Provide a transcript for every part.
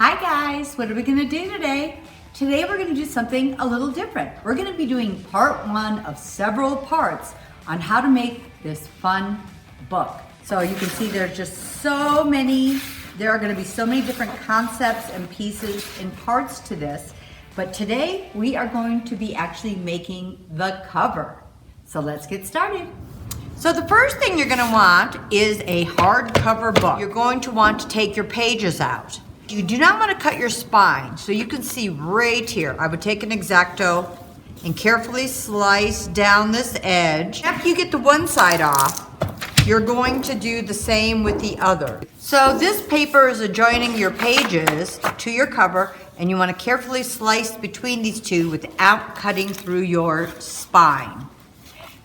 Hi guys, what are we gonna do today? Today we're gonna do something a little different. We're gonna be doing part one of several parts on how to make this fun book. So you can see there's just so many, there are gonna be so many different concepts and pieces and parts to this. But today we are going to be actually making the cover. So let's get started. So the first thing you're gonna want is a hardcover book. You're going to want to take your pages out. You do not want to cut your spine, so you can see right here. I would take an X-Acto and carefully slice down this edge. After you get the one side off, you're going to do the same with the other. So this paper is adjoining your pages to your cover, and you want to carefully slice between these two without cutting through your spine.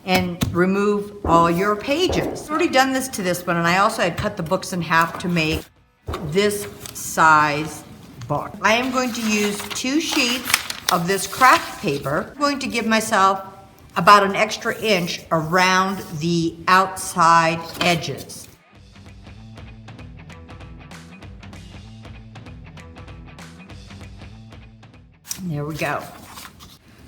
And remove all your pages. I've already done this to this one, and I also had cut the books in half to make this size book. I am going to use 2 sheets of this craft paper. I'm going to give myself about an extra inch around the outside edges. And there we go.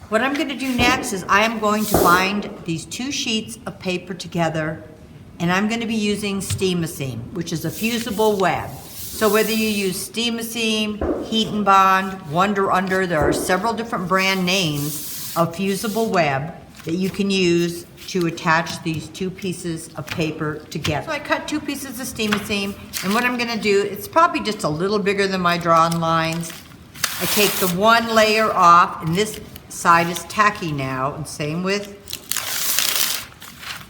What I'm going to do next is I am going to bind these 2 sheets of paper together, and I'm going to be using Steam-A-Seam, which is a fusible web. So whether you use Steam-A-Seam, Heat and Bond, Wonder Under, there are several different brand names of fusible web that you can use to attach these 2 pieces of paper together. So I cut 2 pieces of Steam-A-Seam, and what I'm going to do, it's probably just a little bigger than my drawn lines. I take the one layer off, and this side is tacky now, and same with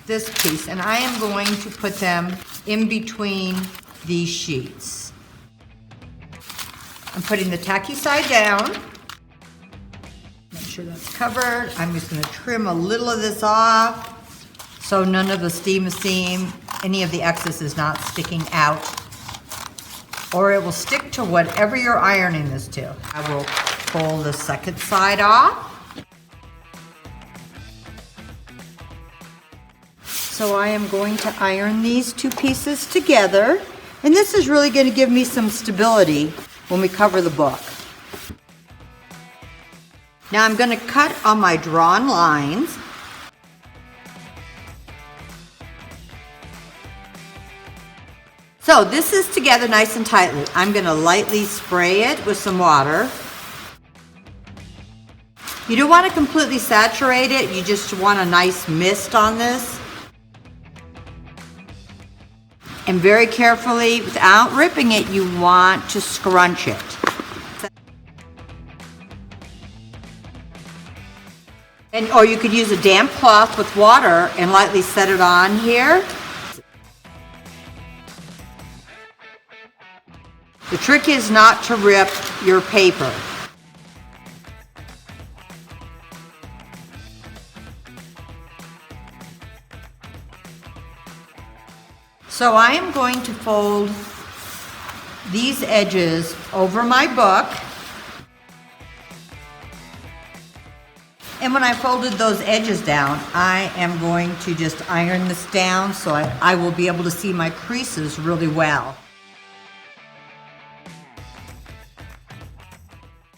this piece, and I am going to put them in between these sheets. I'm putting the tacky side down. Make sure that's covered. I'm just going to trim a little of this off so none of the Steam-A-Seam, any of the excess is not sticking out, or it will stick to whatever you're ironing this to. I will pull the second side off. So I am going to iron these 2 pieces together, and this is really going to give me some stability when we cover the book. Now I'm going to cut on my drawn lines. So this is together nice and tightly. I'm going to lightly spray it with some water. You don't want to completely saturate it, you just want a nice mist on this. And very carefully, without ripping it, you want to scrunch it. Or you could use a damp cloth with water and lightly set it on here. The trick is not to rip your paper. So I am going to fold these edges over my book. And when I folded those edges down, I am going to just iron this down so I will be able to see my creases really well.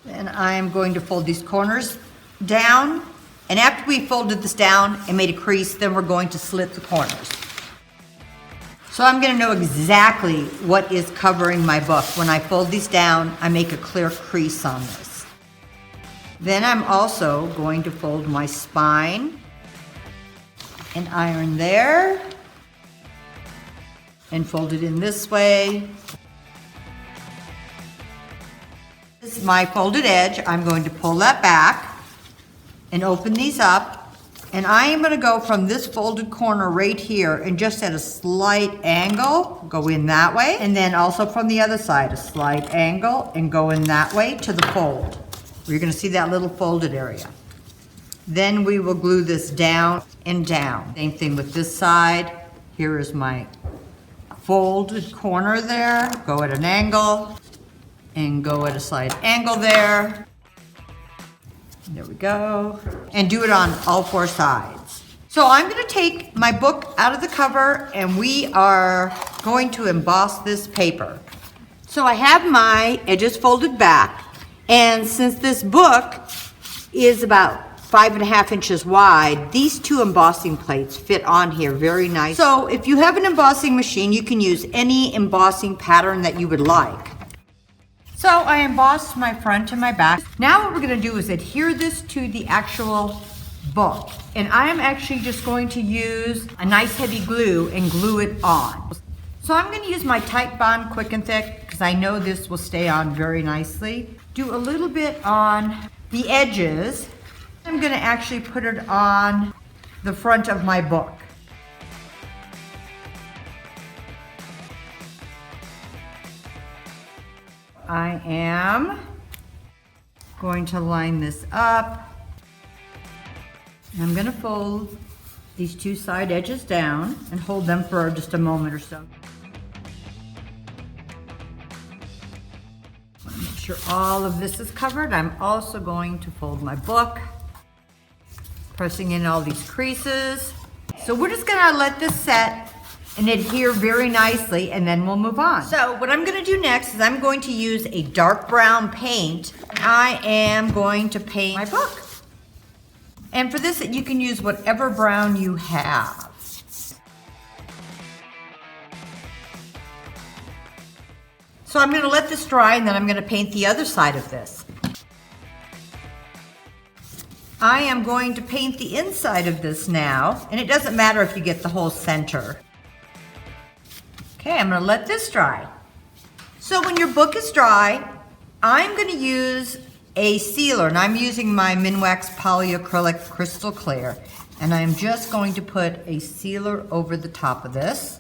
And I am going to fold these corners down. And after we folded this down and made a crease, then we're going to slit the corners. So I'm going to know exactly what is covering my book. When I fold these down, I make a clear crease on this. Then I'm also going to fold my spine and iron there and fold it in this way. This is my folded edge. I'm going to pull that back and open these up. And I am going to go from this folded corner right here and just at a slight angle, go in that way. And then also from the other side, a slight angle and go in that way to the fold. You're going to see that little folded area. Then we will glue this down and down. Same thing with this side. Here is my folded corner there. Go at an angle and go at a slight angle there. There we go. And do it on all 4 sides. So I'm going to take my book out of the cover, and we are going to emboss this paper. So I have my edges folded back, and since this book is about 5.5 inches wide, these 2 embossing plates fit on here very nice. So if you have an embossing machine, you can use any embossing pattern that you would like. So I embossed my front and my back. Now what we're gonna do is adhere this to the actual book. And I am actually just going to use a nice heavy glue and glue it on. So I'm gonna use my Tite Bond Quick and Thick because I know this will stay on very nicely. Do a little bit on the edges. I'm gonna actually put it on the front of my book. I am going to line this up. I'm gonna fold these 2 side edges down and hold them for just a moment or so. Make sure all of this is covered. I'm also going to fold my book, pressing in all these creases. So we're just gonna let this set and adhere very nicely, and then we'll move on. So what I'm gonna do next is I'm going to use a dark brown paint. I am going to paint my book. And for this, you can use whatever brown you have. So I'm gonna let this dry, and then I'm gonna paint the other side of this. I am going to paint the inside of this now, and it doesn't matter if you get the whole center. Okay, I'm gonna let this dry. So when your book is dry, I'm gonna use a sealer, and I'm using my Minwax Polyacrylic Crystal Clear, and I'm just going to put a sealer over the top of this.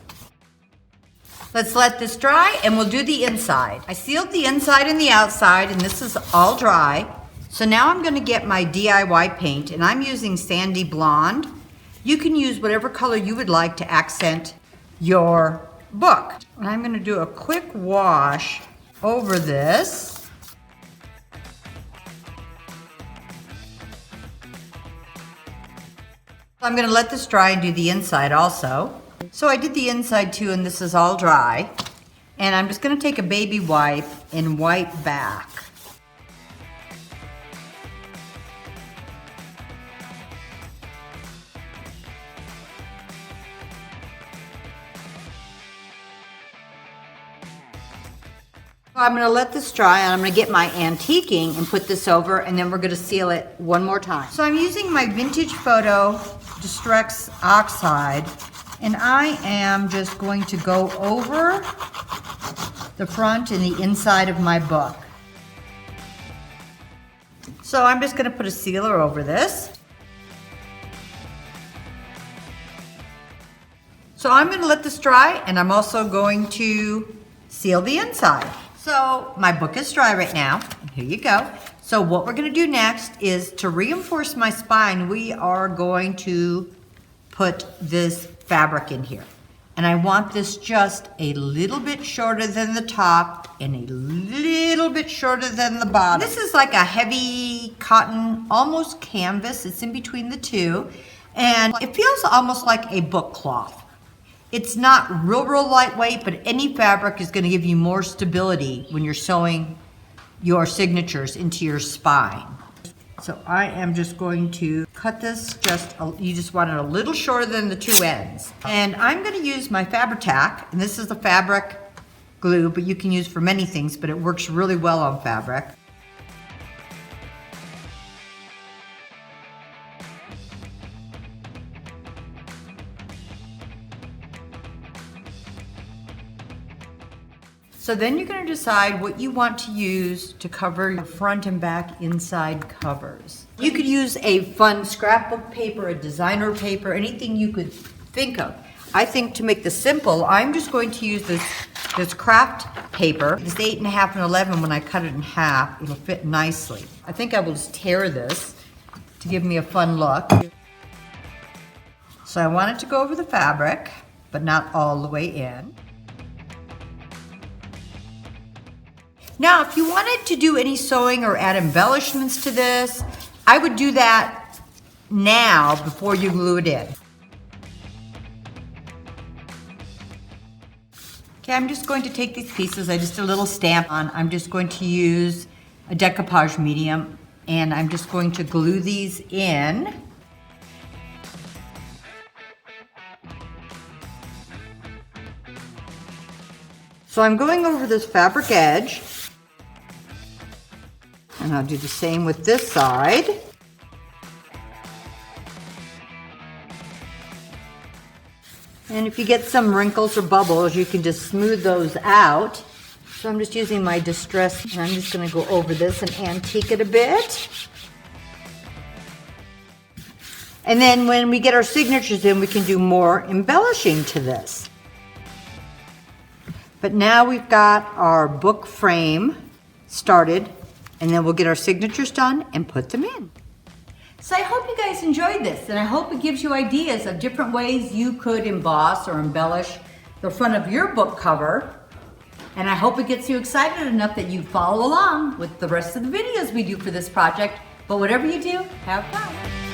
Let's let this dry, and we'll do the inside. I sealed the inside and the outside, and this is all dry. So now I'm gonna get my DIY paint, and I'm using Sandy Blonde. You can use whatever color you would like to accent your book. And I'm gonna do a quick wash over this. I'm gonna let this dry and do the inside also. So I did the inside too, and this is all dry. And I'm just gonna take a baby wipe and wipe back. I'm gonna let this dry, and I'm gonna get my antiquing and put this over, and then we're gonna seal it one more time. So I'm using my Vintage Photo Distrex Oxide, and I am just going to go over the front and the inside of my book. So I'm just gonna put a sealer over this. So I'm gonna let this dry, and I'm also going to seal the inside. So my book is dry right now. Here you go. So what we're gonna do next is to reinforce my spine, we are going to put this fabric in here. And I want this just a little bit shorter than the top and a little bit shorter than the bottom. This is like a heavy cotton, almost canvas. It's in between the two. And it feels almost like a book cloth. It's not real lightweight, but any fabric is gonna give you more stability when you're sewing your signatures into your spine. So I am just going to cut this you just want it a little shorter than the 2 ends. And I'm gonna use my Fabri-Tac, and this is the fabric glue, but you can use for many things, but it works really well on fabric. So then you're going to decide what you want to use to cover your front and back inside covers. You could use a fun scrapbook paper, a designer paper, anything you could think of. I think to make this simple, I'm just going to use this craft paper. It's 8.5 and 11. When I cut it in half, it'll fit nicely. I think I will just tear this to give me a fun look. So I want it to go over the fabric, but not all the way in. Now, if you wanted to do any sewing or add embellishments to this, I would do that now before you glue it in. Okay, I'm just going to take these pieces. I just did a little stamp on. I'm just going to use a decoupage medium and I'm just going to glue these in. So I'm going over this fabric edge and I'll do the same with this side. And if you get some wrinkles or bubbles, you can just smooth those out. So I'm just using my distress and I'm just going to go over this and antique it a bit. And then when we get our signatures in, we can do more embellishing to this. But now we've got our book frame started, and then we'll get our signatures done and put them in. So I hope you guys enjoyed this, and I hope it gives you ideas of different ways you could emboss or embellish the front of your book cover. And I hope it gets you excited enough that you follow along with the rest of the videos we do for this project. But whatever you do, have fun.